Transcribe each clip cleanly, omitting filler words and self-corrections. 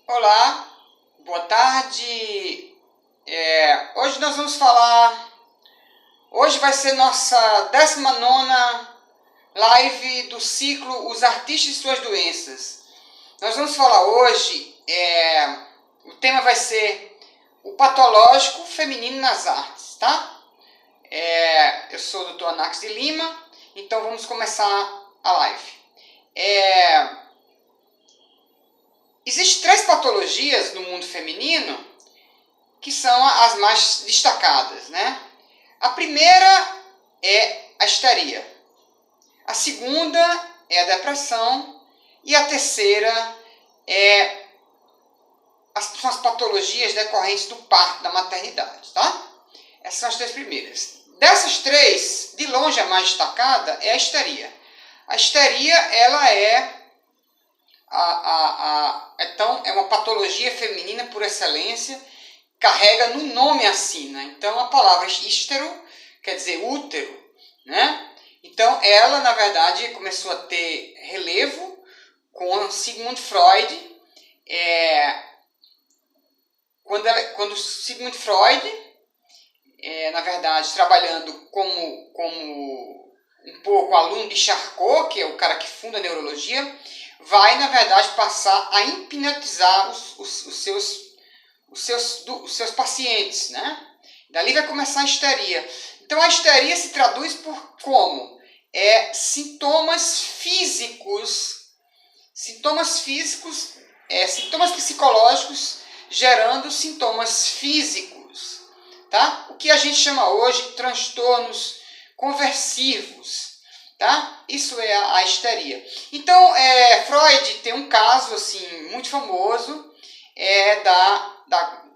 Olá, boa tarde. Hoje nós vamos falar. Hoje vai ser nossa 19ª live do ciclo Os Artistas e Suas Doenças. Nós vamos falar hoje. O tema vai ser o patológico feminino nas artes, tá? Eu sou o Dr. Anax de Lima, então vamos começar a live. Existem 3 patologias no mundo feminino que são as mais destacadas, né? A primeira é a histeria, a segunda é a depressão e a terceira são as patologias decorrentes do parto, da maternidade, tá? Essas são as 3 primeiras. Dessas 3, de longe a mais destacada é a histeria. A histeria, ela é uma patologia feminina por excelência, carrega no nome a sina. Então a palavra histero quer dizer útero, né? Então ela, na verdade, começou a ter relevo com Sigmund Freud. Quando Sigmund Freud, na verdade, trabalhando como um pouco aluno de Charcot, que é o cara que funda a neurologia, vai, na verdade, passar a hipnotizar os seus pacientes, né? Dali vai começar a histeria. Então a histeria se traduz por como? Sintomas físicos, sintomas psicológicos gerando sintomas físicos, tá? O que a gente chama hoje de transtornos conversivos, tá? Isso é a histeria. Então, Freud tem um caso assim muito famoso,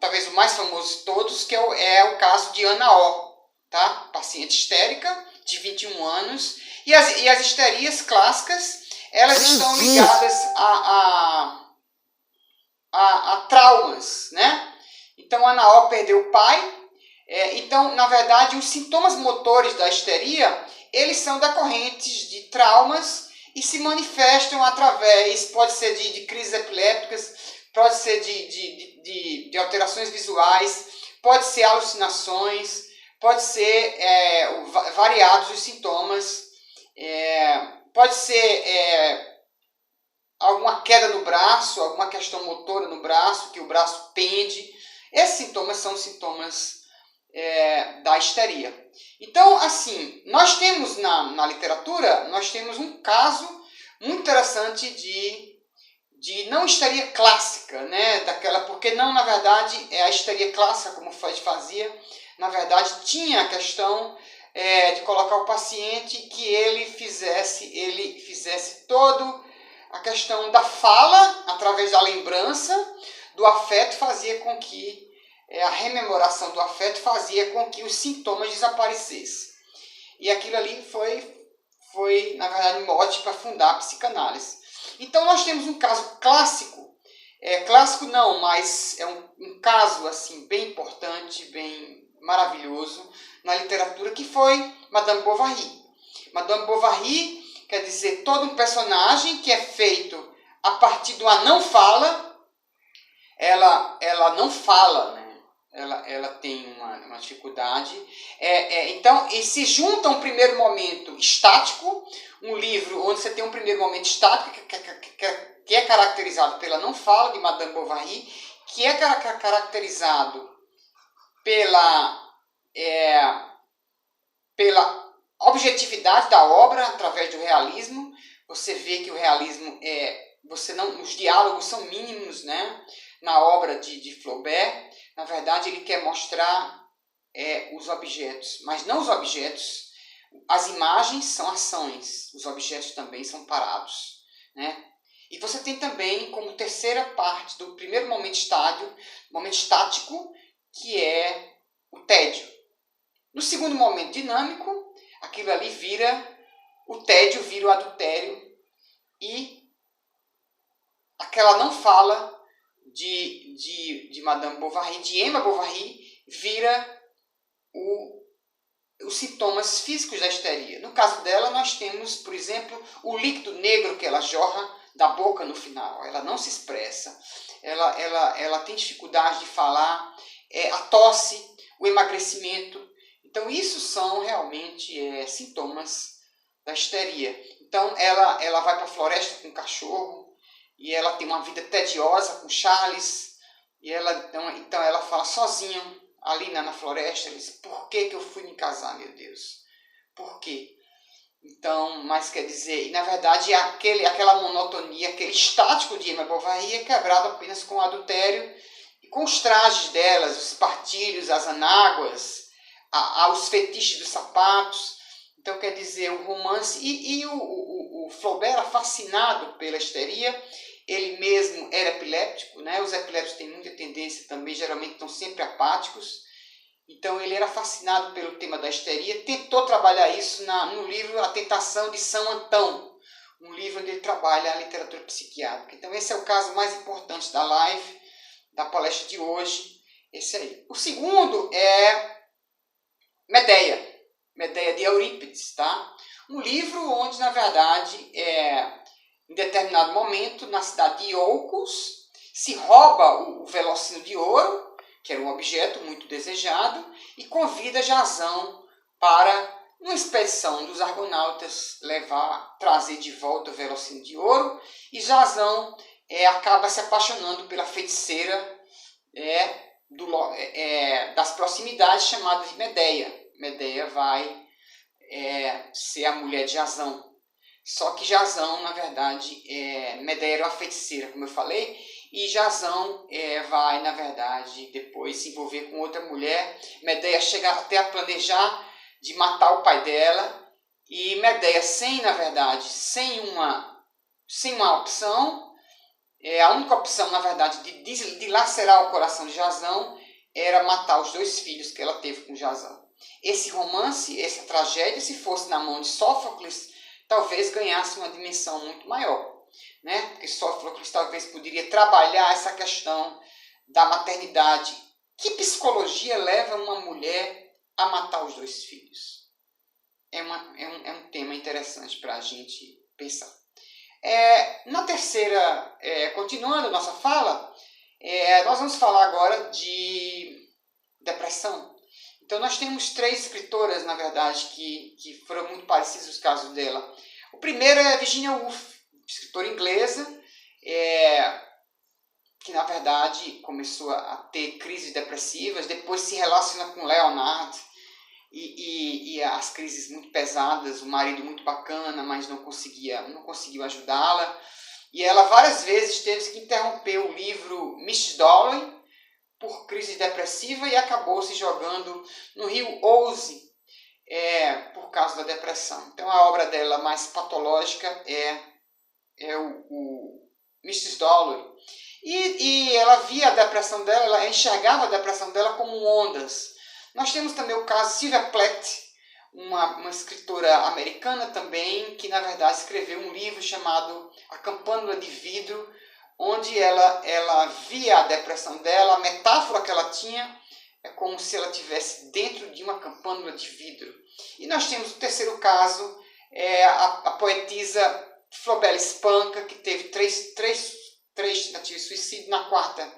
talvez o mais famoso de todos, que é o caso de Ana O, tá? Paciente histérica de 21 anos, e as histerias clássicas, elas estão ligadas a traumas, né? Então Ana O perdeu o pai. Então, na verdade, os sintomas motores da histeria, eles são decorrentes de traumas e se manifestam através, pode ser de crises epilépticas, pode ser de alterações visuais, pode ser alucinações, pode ser variados os sintomas, pode ser alguma queda no braço, alguma questão motora no braço, que o braço pende. Esses sintomas são sintomas da histeria. Então, assim, nós temos na literatura, nós temos um caso muito interessante de não histeria clássica, né? Porque não, na verdade, a histeria clássica, como Freud fazia, na verdade, tinha a questão de colocar o paciente que ele fizesse todo a questão da fala, através da lembrança, do afeto, fazia com que a rememoração do afeto fazia com que os sintomas desaparecessem. E aquilo ali foi na verdade, um mote para fundar a psicanálise. Então, nós temos um caso clássico, clássico não, mas é um caso assim, bem importante, bem maravilhoso na literatura, que foi Madame Bovary. Madame Bovary quer dizer todo um personagem que é feito a partir de uma não fala. Ela não fala, né? Ela tem uma dificuldade. Então, e se junta um primeiro momento estático, um livro onde você tem um primeiro momento estático que é caracterizado pela não fala de Madame Bovary, que é caracterizado pela objetividade da obra através do realismo. Você vê que o realismo os diálogos são mínimos, né? Na obra de Flaubert, na verdade, ele quer mostrar os objetos, mas não os objetos. As imagens são ações, os objetos também são parados, né? E você tem também como terceira parte do primeiro momento estático, que é o tédio. No segundo momento dinâmico, aquilo ali o tédio vira o adultério, e aquela não fala de Madame Bovary, de Emma Bovary, vira os sintomas físicos da histeria. No caso dela, nós temos, por exemplo, o líquido negro que ela jorra da boca no final. Ela não se expressa. ela tem dificuldade de falar, a tosse, o emagrecimento. Então, isso são realmente sintomas da histeria. Então, ela vai para a floresta com o cachorro e ela tem uma vida tediosa com Charles. E então ela fala sozinha ali na floresta. Ela diz, por que eu fui me casar, meu Deus? Por quê? Então, mas quer dizer, na verdade, aquela monotonia, aquele estático de Emma Bovary é quebrado apenas com o adultério e com os trajes delas, os partilhos, as anáguas, os fetiches dos sapatos. Então, quer dizer, o romance... E o Flaubert era fascinado pela histeria. Ele mesmo era epiléptico, né? Os epilépticos têm muita tendência também, geralmente estão sempre apáticos. Então ele era fascinado pelo tema da histeria, tentou trabalhar isso no livro A Tentação de São Antão, um livro onde ele trabalha a literatura psiquiátrica. Então esse é o caso mais importante da live, da palestra de hoje, esse aí. O segundo é Medeia, Medeia de Eurípides, tá? Um livro onde, na verdade, em determinado momento, na cidade de Iolcos, se rouba o velocino de ouro, que era um objeto muito desejado, e convida Jasão para, numa expedição dos argonautas, trazer de volta o velocino de ouro, e Jasão acaba se apaixonando pela feiticeira das proximidades, chamada de Medeia. Medeia vai ser a mulher de Jasão. Só que Jasão, na verdade, Medeia era uma feiticeira, como eu falei, e Jasão vai, na verdade, depois se envolver com outra mulher. Medeia chega até a planejar de matar o pai dela, e Medeia, sem uma opção, a única opção, na verdade, de lacerar o coração de Jasão era matar os 2 filhos que ela teve com Jasão. Esse romance, essa tragédia, se fosse na mão de Sófocles, talvez ganhasse uma dimensão muito maior, né? Porque Sófocles talvez poderia trabalhar essa questão da maternidade. Que psicologia leva uma mulher a matar os 2 filhos? É um tema interessante para a gente pensar. Na terceira, continuando a nossa fala, nós vamos falar agora de depressão. Então nós temos 3 escritoras, na verdade, que foram muito parecidos os casos dela. O primeiro é Virginia Woolf, escritora inglesa, que na verdade começou a ter crises depressivas, depois se relaciona com Leonard, e as crises muito pesadas, o marido muito bacana, mas não conseguiu ajudá-la. E ela várias vezes teve que interromper o livro Miss Dolly por crise depressiva e acabou se jogando no rio Ouse por causa da depressão. Então a obra dela mais patológica é o Mrs. Dalloway. E ela via a depressão dela, ela enxergava a depressão dela como ondas. Nós temos também o caso de Sylvia Plath, uma escritora americana também, que na verdade escreveu um livro chamado A Campânula de Vidro, onde ela via a depressão dela, a metáfora que ela tinha é como se ela estivesse dentro de uma campânula de vidro. E nós temos o terceiro caso, a poetisa Flaubert Espanca, que teve três tentativas de suicídio. Na quarta,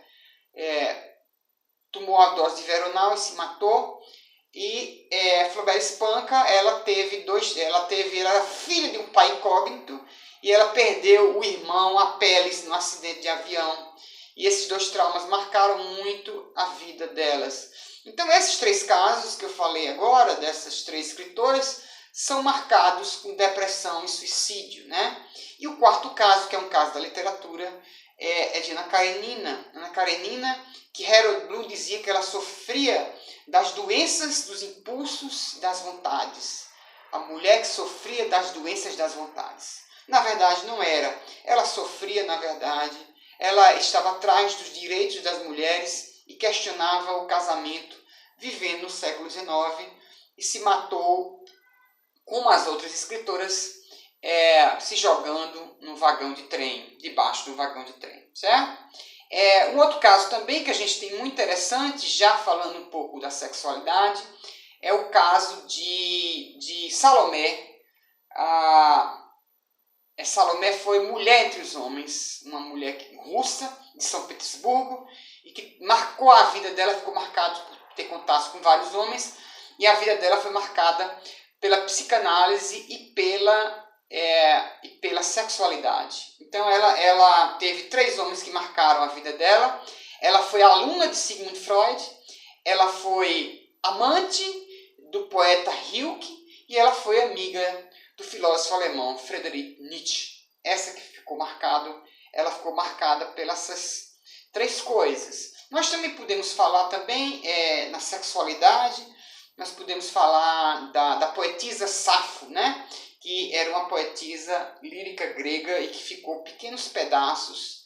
tomou a dose de Veronal e se matou. E Flaubert Espanca, ela era filha de um pai incógnito, e ela perdeu o irmão, a Peles, no acidente de avião. E esses 2 traumas marcaram muito a vida delas. Então esses 3 casos que eu falei agora, dessas 3 escritoras, são marcados com depressão e suicídio, né? E o quarto caso, que é um caso da literatura, é de Ana Karenina. Ana Karenina, que Harold Bloom dizia que ela sofria das doenças dos impulsos das vontades. A mulher que sofria das doenças das vontades. Na verdade, não era. Ela sofria, na verdade, ela estava atrás dos direitos das mulheres e questionava o casamento, vivendo no século XIX, e se matou, como as outras escritoras, se jogando no vagão de trem, debaixo do vagão de trem, certo? Um outro caso também que a gente tem muito interessante, já falando um pouco da sexualidade, é o caso de Salomé, Salomé foi mulher entre os homens, uma mulher russa, de São Petersburgo, e que marcou a vida dela, ficou marcada por ter contato com vários homens, e a vida dela foi marcada pela psicanálise e pela sexualidade. Então ela teve 3 homens que marcaram a vida dela. Ela foi aluna de Sigmund Freud, ela foi amante do poeta Rilke e ela foi amiga do filósofo alemão Friedrich Nietzsche. Ela ficou marcada pelas 3 coisas. Nós também podemos falar também na sexualidade, nós podemos falar da poetisa Safo, né? Que era uma poetisa lírica grega e que ficou pequenos pedaços,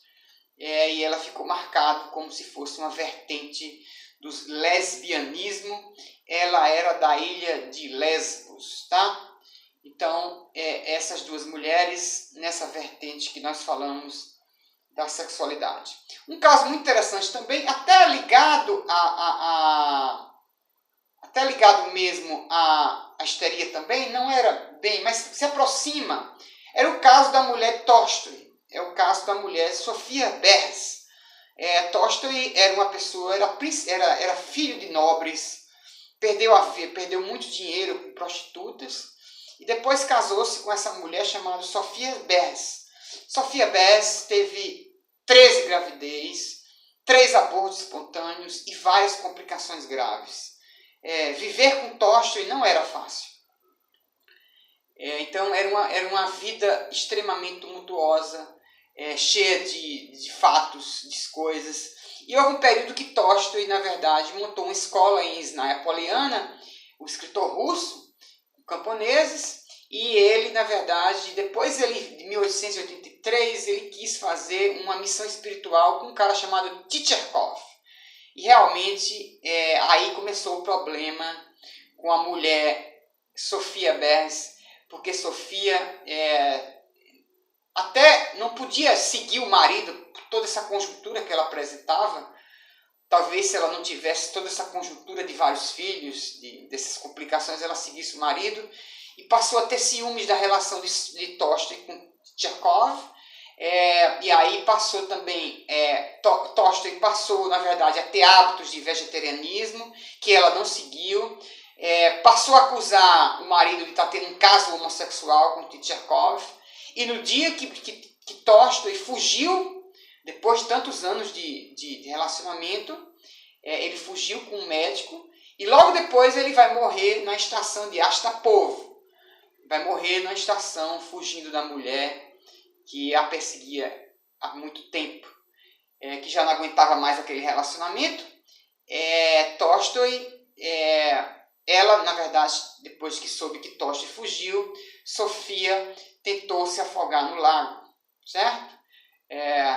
e ela ficou marcada como se fosse uma vertente do lesbianismo. Ela era da ilha de Lesbos, tá? Então, essas 2 mulheres nessa vertente que nós falamos da sexualidade. Um caso muito interessante também, até ligado mesmo à histeria também, não era bem, mas se aproxima, era o caso da mulher Tolstói, é o caso da mulher Sofia Behrs. Tolstói era uma pessoa, era filho de nobres, perdeu muito dinheiro com prostitutas, e depois casou-se com essa mulher chamada Sofia Behrs. Sofia Behrs teve 13 gravidez, 3 abortos espontâneos e várias complicações graves. Viver com Tolstói não era fácil. Então era uma vida extremamente tumultuosa, cheia de fatos, de coisas. E houve um período que Tolstói, na verdade, montou uma escola em Snaia Poliana, o escritor russo, camponeses, e ele, na verdade, depois de 1883, ele quis fazer uma missão espiritual com um cara chamado Tcherkov. E realmente aí começou o problema com a mulher Sofia Behrs, porque Sofia até não podia seguir o marido por toda essa conjuntura que ela apresentava. Talvez se ela não tivesse toda essa conjuntura de vários filhos, dessas complicações, ela seguisse o marido, e passou a ter ciúmes da relação de Tolstói com Tcherkov. E aí passou também, Tolstói passou, na verdade, a ter hábitos de vegetarianismo, que ela não seguiu. Passou a acusar o marido de estar tendo um caso homossexual com Tcherkov. E no dia que Tolstói fugiu, depois de tantos anos de relacionamento, ele fugiu com um médico, e logo depois ele vai morrer na estação de Astapovo. Vai morrer na estação fugindo da mulher que a perseguia há muito tempo, que já não aguentava mais aquele relacionamento. Tolstói, ela, na verdade, depois que soube que Tolstói fugiu, Sofia tentou se afogar no lago, certo?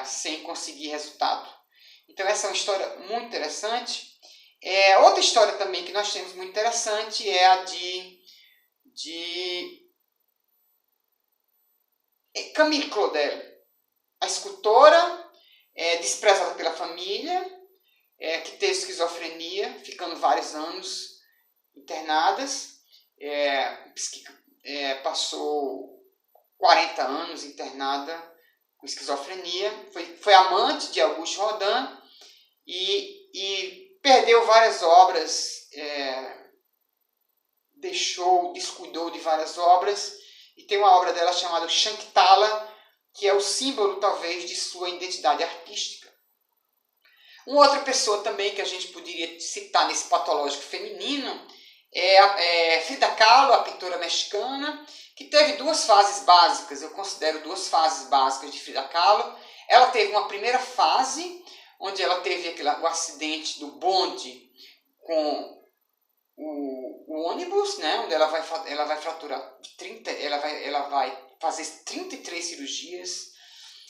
Sem conseguir resultado. Então essa é uma história muito interessante. Outra história também que nós temos muito interessante é a de Camille Claudel, a escultora desprezada pela família, que teve esquizofrenia, ficando vários anos internadas, passou 40 anos internada com esquizofrenia, foi amante de Auguste Rodin e perdeu várias obras, descuidou de várias obras, e tem uma obra dela chamada Shakuntala, que é o símbolo, talvez, de sua identidade artística. Uma outra pessoa também que a gente poderia citar nesse patológico feminino é Frida Kahlo, a pintora mexicana, que teve 2 fases básicas. Eu considero 2 fases básicas de Frida Kahlo. Ela teve uma primeira fase, onde ela teve o acidente do bonde com o ônibus, né, onde ela vai fraturar 30, ela vai fazer 33 cirurgias,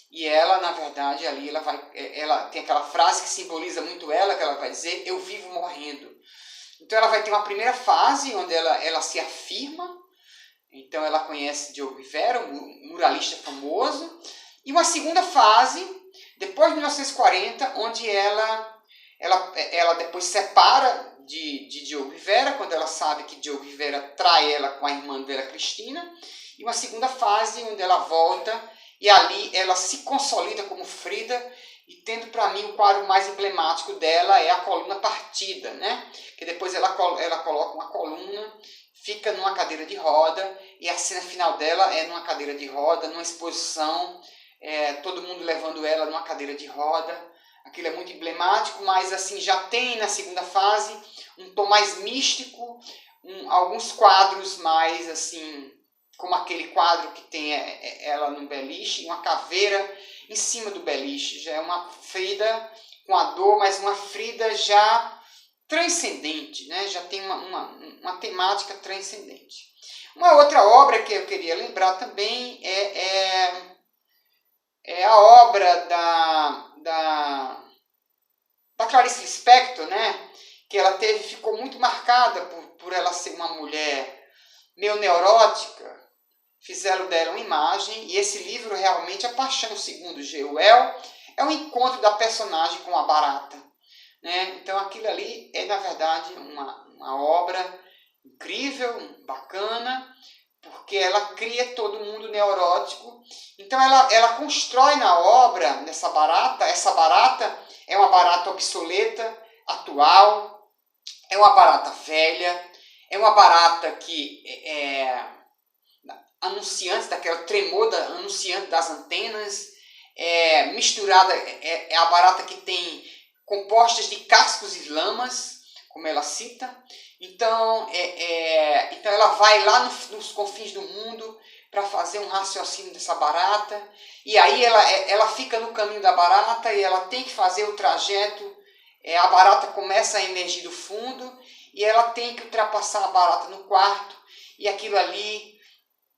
e ela, na verdade, ali ela tem aquela frase que simboliza muito ela, que ela vai dizer: eu vivo morrendo. Então ela vai ter uma primeira fase onde ela se afirma. Então ela conhece Diogo Rivera, um muralista famoso, e uma segunda fase depois de 1940, onde ela depois separa de Diogo Rivera, quando ela sabe que Diogo Rivera trai ela com a irmã dela, Cristina, e uma segunda fase onde ela volta e ali ela se consolida como Frida, e tendo para mim o quadro mais emblemático dela é a coluna partida, né? Que depois ela coloca uma coluna, fica numa cadeira de roda, e a cena final dela é numa cadeira de roda, numa exposição, todo mundo levando ela numa cadeira de roda. Aquilo é muito emblemático, mas assim já tem na segunda fase um tom mais místico, alguns quadros mais assim, como aquele quadro que tem ela no beliche, uma caveira em cima do beliche. Já é uma Frida com a dor, mas uma Frida já transcendente, né? Já tem uma temática transcendente. Uma outra obra que eu queria lembrar também é a obra da Clarice Lispector, né? Que ela ficou muito marcada por ela ser uma mulher meio neurótica. Fizeram dela uma imagem, e esse livro realmente, A Paixão segundo Jeuel, é um encontro da personagem com a barata, né? Então aquilo ali é, na verdade, uma obra incrível, bacana, porque ela cria todo mundo neurótico. Então ela constrói na obra, nessa barata, essa barata é uma barata obsoleta, atual, é uma barata velha, é uma barata que anunciante, daquela tremor anunciante das antenas, misturada, é a barata que tem compostas de cascos e lamas, como ela cita. Então ela vai lá nos confins do mundo para fazer um raciocínio dessa barata, e aí ela fica no caminho da barata e ela tem que fazer o trajeto. A barata começa a emergir do fundo e ela tem que ultrapassar a barata no quarto, e aquilo ali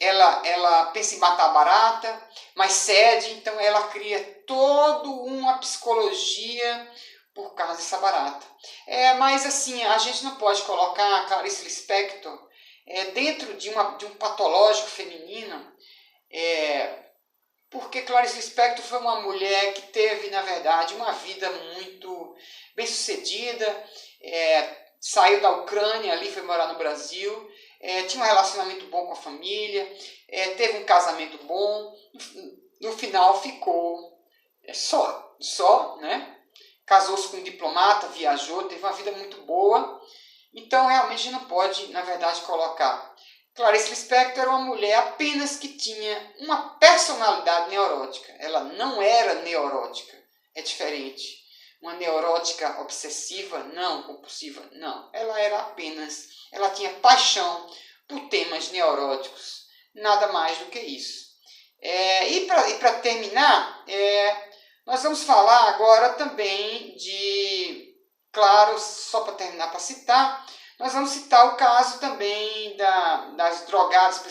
ela pensa em matar a barata, mas cede. Então ela cria toda uma psicologia por causa dessa barata. Mas assim, a gente não pode colocar a Clarice Lispector dentro de um patológico feminino, porque Clarice Lispector foi uma mulher que teve, na verdade, uma vida muito bem sucedida, saiu da Ucrânia, ali foi morar no Brasil, tinha um relacionamento bom com a família, teve um casamento bom, no final ficou só, né? Casou-se com um diplomata, viajou, teve uma vida muito boa. Então realmente a gente não pode, na verdade, colocar. Clarice Lispector era uma mulher apenas que tinha uma personalidade neurótica. Ela não era neurótica, é diferente. Uma neurótica obsessiva, não, compulsiva, não. Ela tinha paixão por temas neuróticos, nada mais do que isso. E para terminar, nós vamos falar agora também claro, só para terminar, para citar, nós vamos citar o caso também das drogadas,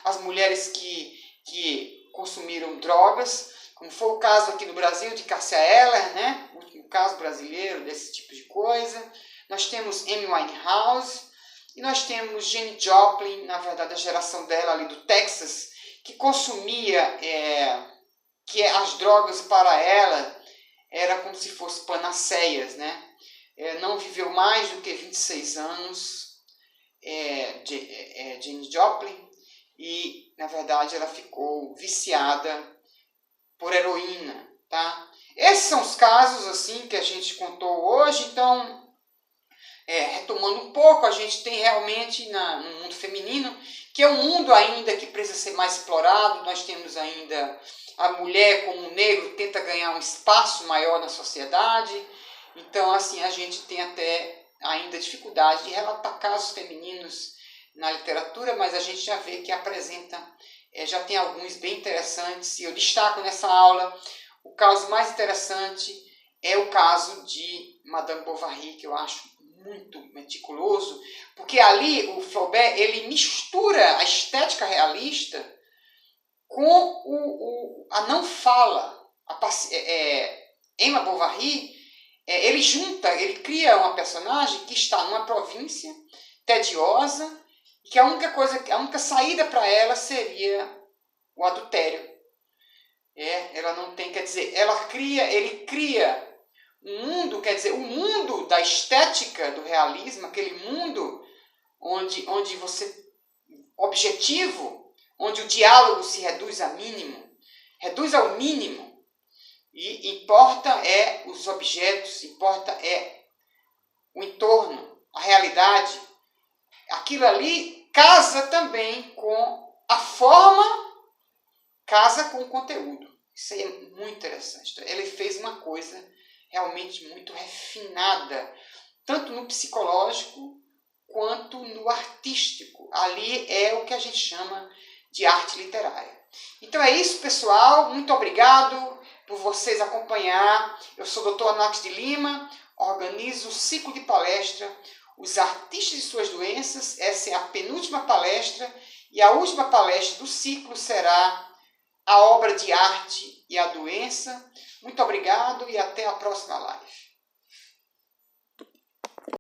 as mulheres que consumiram drogas, como foi o caso aqui no Brasil de Cássia Eller, né? O último caso brasileiro desse tipo de coisa. Nós temos Amy Winehouse e nós temos Janis Joplin, na verdade a geração dela ali do Texas, que consumia, que as drogas para ela era como se fossem panaceias, né? Não viveu mais do que 26 anos, Janis Joplin, e na verdade ela ficou viciada por heroína, tá? Esses são os casos assim que a gente contou hoje. Então, retomando um pouco, a gente tem realmente no mundo feminino, que é um mundo ainda que precisa ser mais explorado. Nós temos ainda a mulher como negro tenta ganhar um espaço maior na sociedade. Então, assim, a gente tem até ainda dificuldade de relatar casos femininos na literatura, mas a gente já vê que apresenta, já tem alguns bem interessantes, e eu destaco nessa aula o caso mais interessante é o caso de Madame Bovary, que eu acho muito meticuloso, porque ali o Flaubert ele mistura a estética realista com a não fala. Emma Bovary, ele cria uma personagem que está numa província tediosa, e que a única saída para ela seria o adultério. Ela não tem, quer dizer, ele cria um mundo, quer dizer, o mundo da estética do realismo, aquele mundo onde você objetivo, onde o diálogo se reduz ao mínimo, e importa é os objetos, importa é o entorno, a realidade. Aquilo ali casa também com a forma, casa com o conteúdo. Isso aí é muito interessante. Ele fez uma coisa realmente muito refinada, tanto no psicológico quanto no artístico. Ali é o que a gente chama de arte literária. Então é isso, pessoal. Muito obrigado por vocês acompanhar. Eu sou o Dr. Anax de Lima, organizo o ciclo de palestra Os Artistas e Suas Doenças. Essa é a penúltima palestra e a última palestra do ciclo será a obra de arte e a doença. Muito obrigado e até a próxima live.